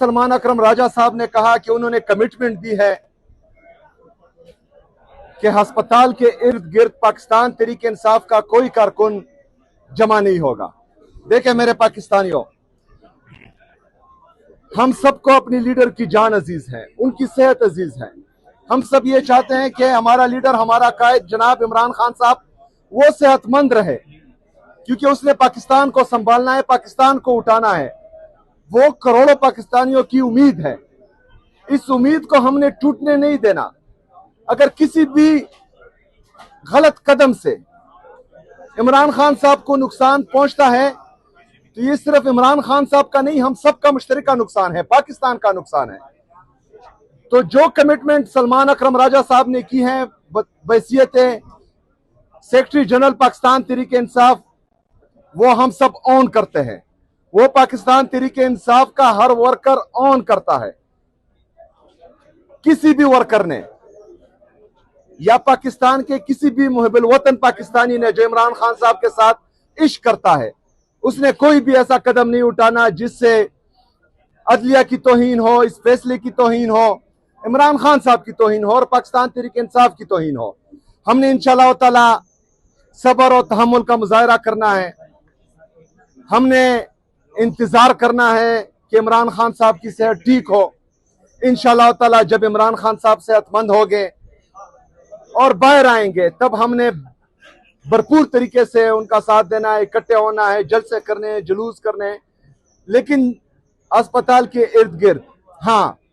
सलमान अकरम राजा साहब ने कहा कि उन्होंने कमिटमेंट दी है कि अस्पताल के इर्द गिर्द पाकिस्तान तहरीक इंसाफ का कोई कारकुन जमा नहीं होगा। देखें मेरे पाकिस्तानियों, हम सबको अपनी लीडर की जान अजीज है, उनकी सेहत अजीज है। हम सब ये चाहते हैं कि हमारा लीडर, हमारा कायद जनाब इमरान खान साहब वो सेहतमंद रहे, क्योंकि उसने पाकिस्तान को संभालना है, पाकिस्तान को उठाना है। वो करोड़ों पाकिस्तानियों की उम्मीद है, इस उम्मीद को हमने टूटने नहीं देना। अगर किसी भी गलत कदम से इमरान खान साहब को नुकसान पहुंचता है तो ये सिर्फ इमरान खान साहब का नहीं, हम सबका मुश्तरका नुकसान है, पाकिस्तान का नुकसान है। तो जो कमिटमेंट सलमान अकरम राजा साहब ने की है बहैसियत सेक्रेटरी जनरल पाकिस्तान तहरीक इंसाफ, वो हम सब ऑन करते हैं। वो पाकिस्तान तहरीक इंसाफ का हर वर्कर ऑन करता है। किसी भी वर्कर ने या पाकिस्तान के किसी भी मुहिब्बुल वतन पाकिस्तानी ने जो इमरान खान साहब के साथ इश्क करता है, उसने कोई भी ऐसा कदम नहीं उठाना जिससे अदलिया की तौहीन हो, इस फैसले की तौहीन हो, इमरान खान साहब की तौहीन हो और पाकिस्तान तहरीक इंसाफ की तौहीन हो। हमने इंशाअल्लाह ताला सब्र और तहम्मुल का मुजाहरा करना है। हमने इंतजार करना है कि इमरान खान साहब की सेहत ठीक हो। इंशाअल्लाह ताला जब इमरान खान साहब सेहतमंद हो गए और बाहर आएंगे, तब हमने भरपूर तरीके से उनका साथ देना है, इकट्ठे होना है, जलसे करने हैं, जुलूस करने हैं, लेकिन अस्पताल के इर्द गिर्द हाँ